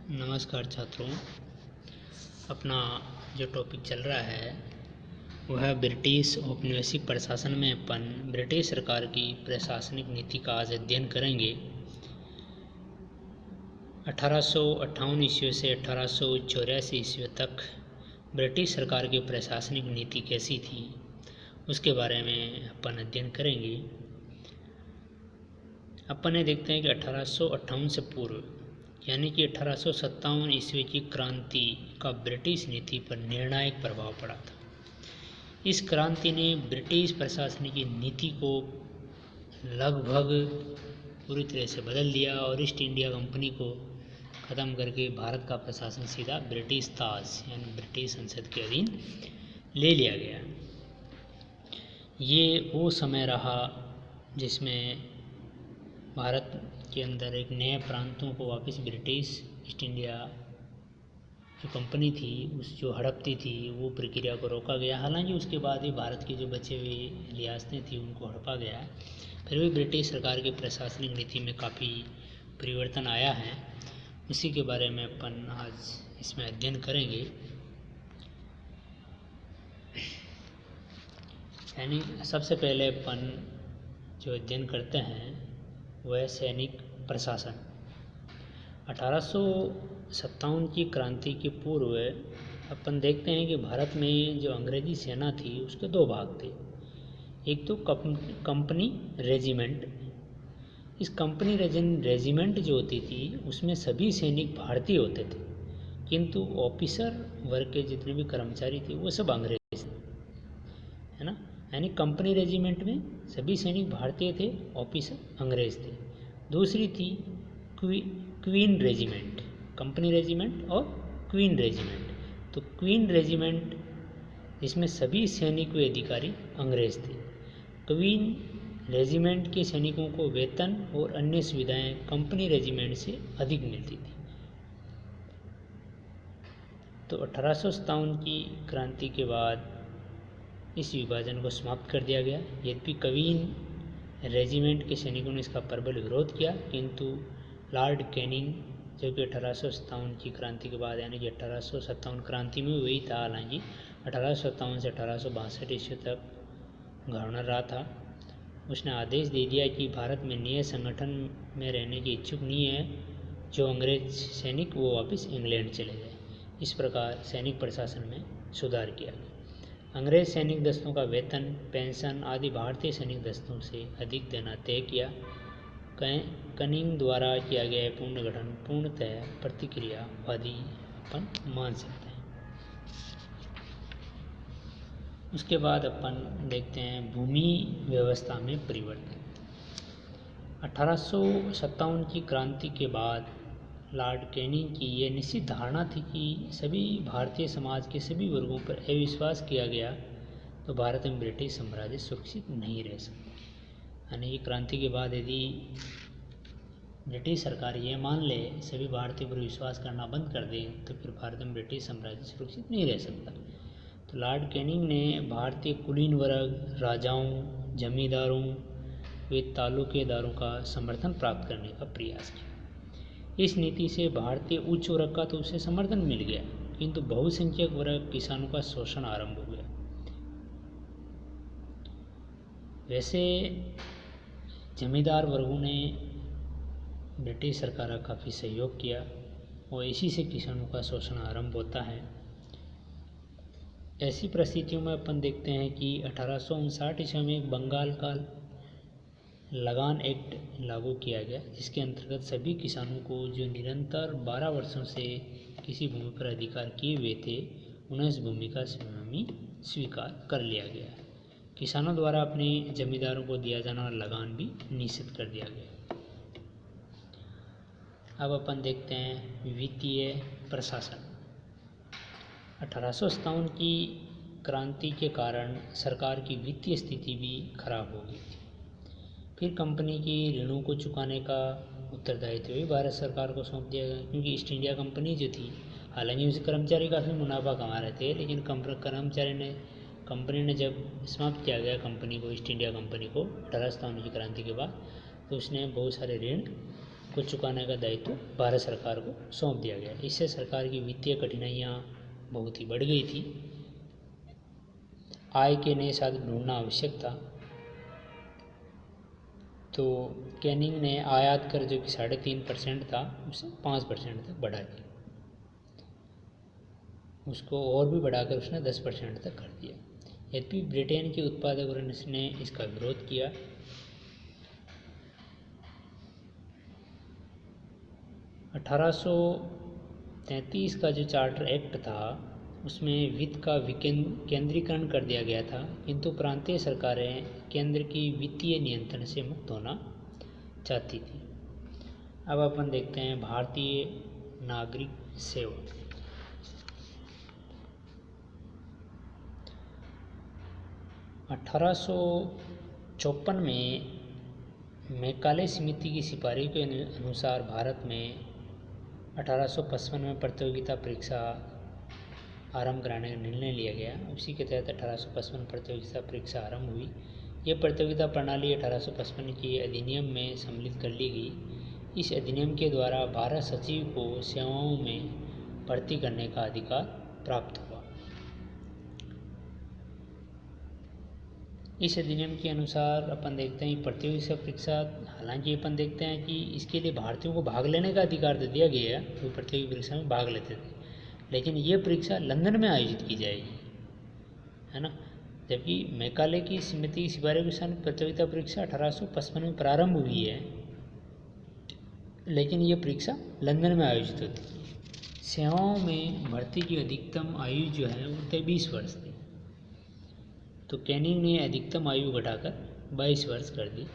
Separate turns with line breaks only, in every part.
नमस्कार छात्रों। अपना जो टॉपिक चल रहा है वह है ब्रिटिश औपनिवेशिक प्रशासन में अपन ब्रिटिश सरकार की प्रशासनिक नीति का आज अध्ययन करेंगे। 1858 ईस्वी से 1884 ईस्वी तक ब्रिटिश सरकार की प्रशासनिक नीति कैसी थी उसके बारे में अपन अध्ययन करेंगे। अपन ये देखते हैं कि 1858 से पूर्व यानी कि 1857 ईस्वी की क्रांति का ब्रिटिश नीति पर निर्णायक प्रभाव पड़ा था। इस क्रांति ने ब्रिटिश प्रशासन की नीति को लगभग पूरी तरह से बदल दिया और ईस्ट इंडिया कंपनी को ख़त्म करके भारत का प्रशासन सीधा ब्रिटिश ताज यानी ब्रिटिश संसद के अधीन ले लिया गया। ये वो समय रहा जिसमें भारत के अंदर एक नए प्रांतों को वापस ब्रिटिश ईस्ट इंडिया जो कंपनी थी उस जो हड़पती थी वो प्रक्रिया को रोका गया। हालांकि उसके बाद ही भारत की जो बचे हुए रियासतें थी उनको हड़पा गया। फिर भी ब्रिटिश सरकार की प्रशासनिक नीति में काफ़ी परिवर्तन आया है, उसी के बारे में अपन आज इसमें अध्ययन करेंगे। यानी सबसे पहले अपन जो अध्ययन करते हैं वह सैनिक प्रशासन। 1857 की क्रांति के पूर्व अपन देखते हैं कि भारत में जो अंग्रेजी सेना थी उसके दो भाग थे। एक तो कंपनी रेजिमेंट। इस कंपनी रेजिमेंट जो होती थी उसमें सभी सैनिक भारतीय होते थे, किंतु ऑफिसर वर्ग के जितने भी कर्मचारी थे वो सब अंग्रेज थे, है ना। यानी कंपनी रेजिमेंट में सभी सैनिक भारतीय थे, ऑफिसर अंग्रेज थे। दूसरी थी क्वीन रेजिमेंट, कंपनी रेजिमेंट और क्वीन रेजिमेंट। तो क्वीन रेजिमेंट इसमें सभी सैनिक व अधिकारी अंग्रेज थे। क्वीन रेजिमेंट के सैनिकों को वेतन और अन्य सुविधाएं कंपनी रेजिमेंट से अधिक मिलती थी। तो 1857 की क्रांति के बाद इस विभाजन को समाप्त कर दिया गया। यद्यपि क्वीन रेजिमेंट के सैनिकों ने इसका प्रबल विरोध किया, किंतु लॉर्ड कैनिंग जो कि 1857 की क्रांति के बाद यानी कि 1857 क्रांति में वही था, हालांकि 1857 से 1862 ईस्वी तक गवर्नर रहा था, उसने आदेश दे दिया कि भारत में नए संगठन में रहने की इच्छुक नहीं है जो अंग्रेज सैनिक वो वापस इंग्लैंड चले गए। इस प्रकार सैनिक प्रशासन में सुधार किया गया। अंग्रेज सैनिक दस्तों का वेतन, पेंशन आदि भारतीय सैनिक दस्तों से अधिक देना तय किया। कनिंग द्वारा किया गया पुनर्गठन पूर्णतः प्रतिक्रियावादी अपन मान सकते हैं। उसके बाद अपन देखते हैं भूमि व्यवस्था में परिवर्तन। 1857 की क्रांति के बाद लॉर्ड कैनिंग की यह निश्चित धारणा थी कि सभी भारतीय समाज के सभी वर्गों पर अविश्वास किया गया तो भारत में ब्रिटिश साम्राज्य सुरक्षित नहीं रह सकता। यानी कि क्रांति के बाद यदि ब्रिटिश सरकार ये मान ले सभी भारतीय पर विश्वास करना बंद कर दे तो फिर भारत में ब्रिटिश साम्राज्य सुरक्षित नहीं रह सकता। तो लॉर्ड कैनिंग ने भारतीय कुलीन वर्ग, राजाओं, जमींदारों व तालुकेदारों का समर्थन प्राप्त करने का प्रयास किया। इस नीति से भारतीय उच्च वर्ग का तो उसे समर्थन मिल गया, किंतु बहुसंख्यक वर्ग किसानों का शोषण आरंभ हो गया। वैसे जमींदार वर्गों ने ब्रिटिश सरकार का काफ़ी सहयोग किया और इसी से किसानों का शोषण आरंभ होता है। ऐसी परिस्थितियों में अपन देखते हैं कि 1859 ईस्वी में बंगाल का लगान एक्ट लागू किया गया, जिसके अंतर्गत सभी किसानों को जो निरंतर 12 वर्षों से किसी भूमि पर अधिकार किए हुए थे उन्हें इस भूमि का स्वामी स्वीकार कर लिया गया। किसानों द्वारा अपने जमींदारों को दिया जाना वाला लगान भी निश्चित कर दिया गया। अब अपन देखते हैं वित्तीय प्रशासन। 1857 की क्रांति के कारण सरकार की वित्तीय स्थिति भी खराब हो गई थी। फिर कंपनी की ऋणों को चुकाने का उत्तरदायित्व भी भारत सरकार को सौंप दिया गया, क्योंकि ईस्ट इंडिया कंपनी जो थी हालांकि उसके कर्मचारी काफ़ी मुनाफा कमा रहे थे, लेकिन कंपनी ने जब समाप्त किया गया कंपनी को, ईस्ट इंडिया कंपनी को 1857 की क्रांति के बाद, तो उसने बहुत सारे ऋण को चुकाने का दायित्व भारत सरकार को सौंप दिया गया। इससे सरकार की वित्तीय कठिनाइयाँ बहुत ही बढ़ गई थी। आय के नए साधन ढूंढना आवश्यक था। तो कैनिंग ने आयात कर जो कि 3.5% था उसे 5% तक बढ़ा दिया। उसको और भी बढ़ाकर उसने 10% तक कर दिया। यद्यपि ब्रिटेन के उत्पादक वर्ग ने इसका विरोध किया। 1833 का जो चार्टर एक्ट था उसमें वित्त का केंद्रीकरण कर दिया गया था, किंतु प्रांतीय सरकारें केंद्र की वित्तीय नियंत्रण से मुक्त होना चाहती थी। अब अपन देखते हैं भारतीय नागरिक सेवा। 1854 में मैकाले समिति की सिफारिश के अनुसार भारत में 1855 में प्रतियोगिता परीक्षा आरंभ कराने का निर्णय लिया गया। उसी के तहत 1855 प्रतियोगिता परीक्षा आरंभ हुई। यह प्रतियोगिता प्रणाली 1855 के अधिनियम में सम्मिलित कर ली गई। इस अधिनियम के द्वारा भारत सचिव को सेवाओं में भर्ती करने का अधिकार प्राप्त हुआ। इस अधिनियम के अनुसार अपन देखते हैं प्रतियोगिता परीक्षा, हालांकि अपन देखते हैं कि इसके लिए भारतीयों को भाग लेने का अधिकार दे दिया गया है, वो प्रतियोगी परीक्षा में भाग लेते थे, लेकिन ये परीक्षा लंदन में आयोजित की जाएगी, है ना। जबकि मैकाले की समिति की सिफारिश के अनुसार प्रतियोगिता परीक्षा 1855 में प्रारंभ हुई है, लेकिन ये परीक्षा लंदन में आयोजित होती है। सेवाओं में भर्ती की अधिकतम आयु जो है वो 23 वर्ष थी, तो कैनिंग ने अधिकतम आयु घटाकर 22 वर्ष कर दी।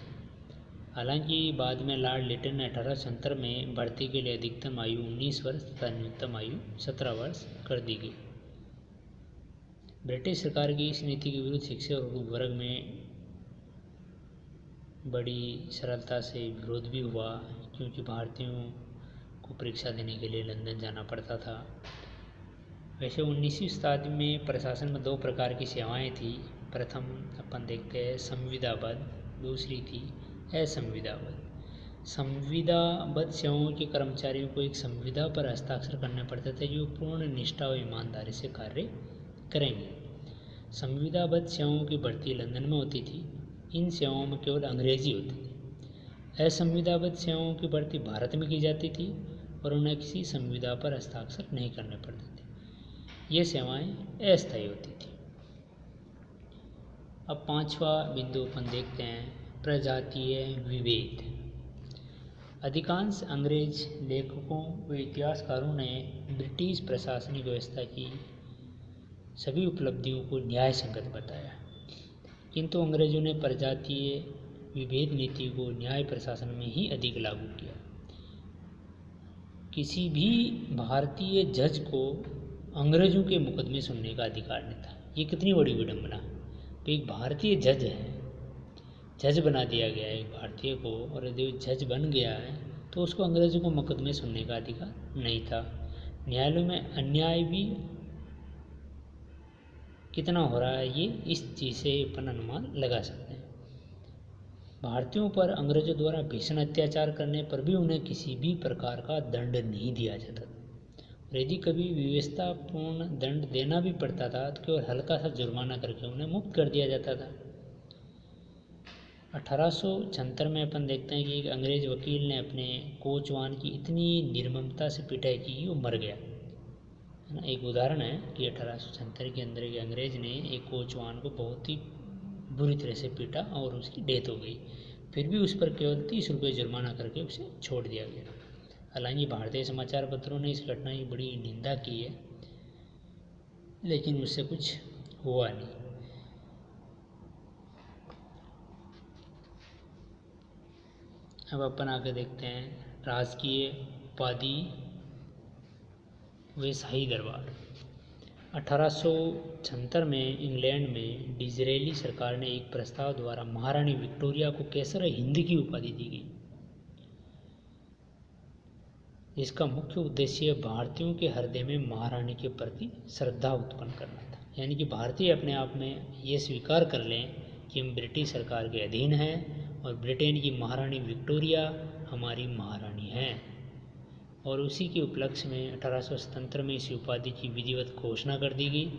हालांकि बाद में लॉर्ड लिटन ने 1870 में भर्ती के लिए अधिकतम आयु 19 वर्ष तथा न्यूनतम आयु 17 वर्ष कर दी गई। ब्रिटिश सरकार की इस नीति के विरुद्ध शिक्षक वर्ग में बड़ी सरलता से विरोध भी हुआ, क्योंकि भारतीयों को परीक्षा देने के लिए लंदन जाना पड़ता था। वैसे 19वीं शताब्दी में प्रशासन में 2 प्रकार की सेवाएं थी। प्रथम अपन देखते हैं संविदाबद्ध, दूसरी थी असंविदाबद्ध। संविदाबद्ध सेवाओं के कर्मचारियों को एक संविदा पर हस्ताक्षर करने पड़ते थे जो पूर्ण निष्ठा और ईमानदारी से कार्य करेंगे। संविदाबद्ध सेवाओं की भर्ती लंदन में होती थी। इन सेवाओं में केवल अंग्रेजी होती थी। असंविदाबद्ध सेवाओं की भर्ती भारत में की जाती थी और उन्हें किसी संविदा पर हस्ताक्षर नहीं करने पड़ते थे। ये सेवाएं अस्थायी होती थी। अब 5वां बिंदु अपन देखते हैं प्रजातीय विभेद। अधिकांश अंग्रेज लेखकों व इतिहासकारों ने ब्रिटिश प्रशासनिक व्यवस्था की सभी उपलब्धियों को न्याय संगत बताया, किंतु अंग्रेजों ने प्रजातीय विभेद नीति को न्याय प्रशासन में ही अधिक लागू किया। किसी भी भारतीय जज को अंग्रेजों के मुकदमे सुनने का अधिकार नहीं था। ये कितनी बड़ी विडंबना। तो एक भारतीय जज है, जज बना दिया गया है एक भारतीय को, और यदि जज बन गया है तो उसको अंग्रेजों को मुकदमे सुनने का अधिकार नहीं था। न्यायालयों में अन्याय भी कितना हो रहा है ये इस चीज़ से अपन अनुमान लगा सकते हैं। भारतीयों पर अंग्रेजों द्वारा भीषण अत्याचार करने पर भी उन्हें किसी भी प्रकार का दंड नहीं दिया जाता था, और यदि कभी विवशतापूर्ण दंड देना भी पड़ता था तो केवल हल्का सा जुर्माना करके उन्हें मुक्त कर दिया जाता था। 1876 में अपन देखते हैं कि एक अंग्रेज वकील ने अपने कोचवान की इतनी निर्ममता से पिटाई की कि वो मर गया, है ना। एक उदाहरण है कि 1876 के अंदर एक अंग्रेज ने एक कोचवान को बहुत ही बुरी तरह से पीटा और उसकी डेथ हो गई। फिर भी उस पर केवल 30 रुपये जुर्माना करके उसे छोड़ दिया गया। हालांकि भारतीय समाचार पत्रों ने इस घटना की बड़ी निंदा की है, लेकिन उससे कुछ हुआ नहीं। अब अपन आगे देखते हैं राजकीय उपाधि व शाही दरबार। 1876 में इंग्लैंड में डिज़रेली सरकार ने एक प्रस्ताव द्वारा महारानी विक्टोरिया को कैसर हिंद की उपाधि दी गई। इसका मुख्य उद्देश्य भारतीयों के हृदय में महारानी के प्रति श्रद्धा उत्पन्न करना था। यानी कि भारतीय अपने आप में ये स्वीकार कर लें कि हम ब्रिटिश सरकार के अधीन हैं और ब्रिटेन की महारानी विक्टोरिया हमारी महारानी है। और उसी के उपलक्ष्य में 1877 में इस उपाधि की विधिवत घोषणा कर दी गई।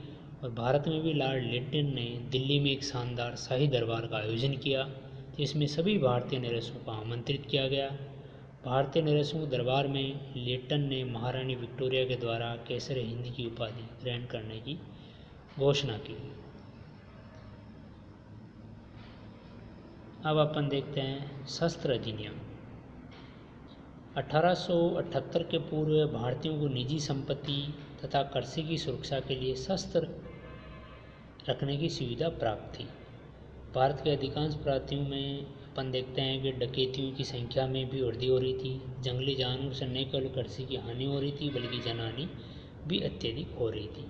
और भारत में भी लॉर्ड लिटन ने दिल्ली में एक शानदार शाही दरबार का आयोजन किया, जिसमें सभी भारतीय निवासियों को आमंत्रित किया गया। भारतीय निवासियों के दरबार में लिटन ने महारानी विक्टोरिया के द्वारा केसर हिंद की उपाधि ग्रहण करने की घोषणा की। अब अपन देखते हैं शस्त्र अधिनियम। 1878 के पूर्व भारतीयों को निजी संपत्ति तथा कृषि की सुरक्षा के लिए शस्त्र रखने की सुविधा प्राप्त थी। भारत के अधिकांश प्रांतों में अपन देखते हैं कि डकैतियों की संख्या में भी वृद्धि हो रही थी। जंगली जानवर से न केवल कृषि की हानि हो रही थी, बल्कि जनहानि भी अत्यधिक हो रही थी।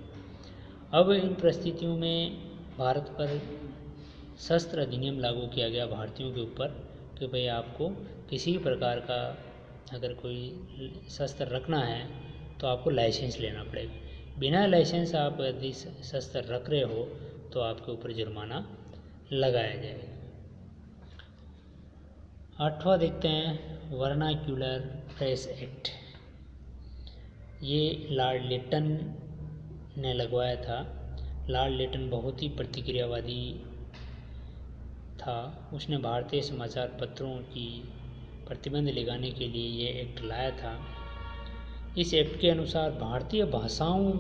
अब इन परिस्थितियों में भारत पर शस्त्र अधिनियम लागू किया गया भारतीयों के ऊपर कि भाई आपको किसी भी प्रकार का अगर कोई शस्त्र रखना है तो आपको लाइसेंस लेना पड़ेगा। बिना लाइसेंस आप यदि शस्त्र रख रहे हो तो आपके ऊपर जुर्माना लगाया जाएगा। 8वां देखते हैं वर्नाक्यूलर प्रेस एक्ट। ये लॉर्ड लिटन ने लगवाया था। लॉर्ड लिटन बहुत ही प्रतिक्रियावादी था। उसने भारतीय समाचार पत्रों की प्रतिबंध लगाने के लिए ये एक्ट लाया था। इस एक्ट के अनुसार भारतीय भाषाओं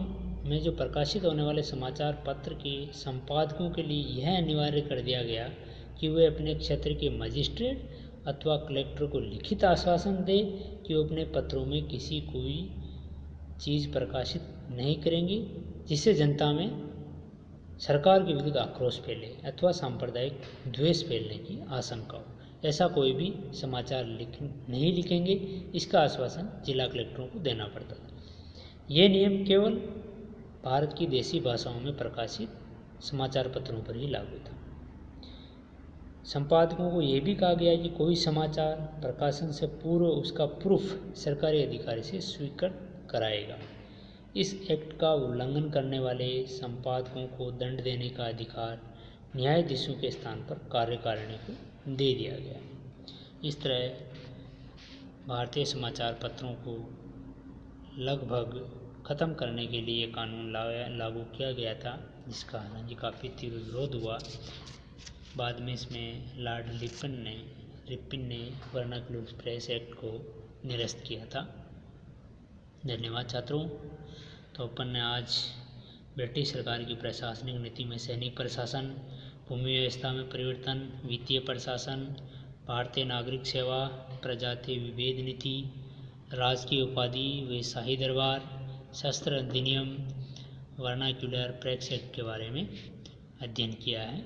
में जो प्रकाशित होने वाले समाचार पत्र के संपादकों के लिए यह अनिवार्य कर दिया गया कि वे अपने क्षेत्र के मजिस्ट्रेट अथवा कलेक्टर को लिखित आश्वासन दे कि वो अपने पत्रों में किसी कोई चीज़ प्रकाशित नहीं करेंगे जिससे जनता में सरकार के विरुद्ध आक्रोश फैले अथवा सांप्रदायिक द्वेष फैलने की आशंका हो। ऐसा कोई भी समाचार नहीं लिखेंगे, इसका आश्वासन जिला कलेक्टरों को देना पड़ता था। ये नियम केवल भारत की देसी भाषाओं में प्रकाशित समाचार पत्रों पर ही लागू था। संपादकों को यह भी कहा गया कि कोई समाचार प्रकाशन से पूर्व उसका प्रूफ सरकारी अधिकारी से स्वीकृत कराएगा। इस एक्ट का उल्लंघन करने वाले संपादकों को दंड देने का अधिकार न्यायाधीशों के स्थान पर कार्यकारिणी को दे दिया गया। इस तरह भारतीय समाचार पत्रों को लगभग ख़त्म करने के लिए कानून लागू किया गया था, जिसका हालांकि काफ़ी तीव्र विरोध हुआ। बाद में इसमें लॉर्ड लिपिन ने वर्नाक्यूलर प्रेस एक्ट को निरस्त किया था। धन्यवाद छात्रों। तो अपन ने आज ब्रिटिश सरकार की प्रशासनिक नीति में सैनिक प्रशासन, भूमि व्यवस्था में परिवर्तन, वित्तीय प्रशासन, भारतीय नागरिक सेवा, प्रजातीय विभेद नीति, राजकीय उपाधि व शाही दरबार, शस्त्र अधिनियम, वर्नाक्यूलर प्रेस एक्ट के बारे में अध्ययन किया है।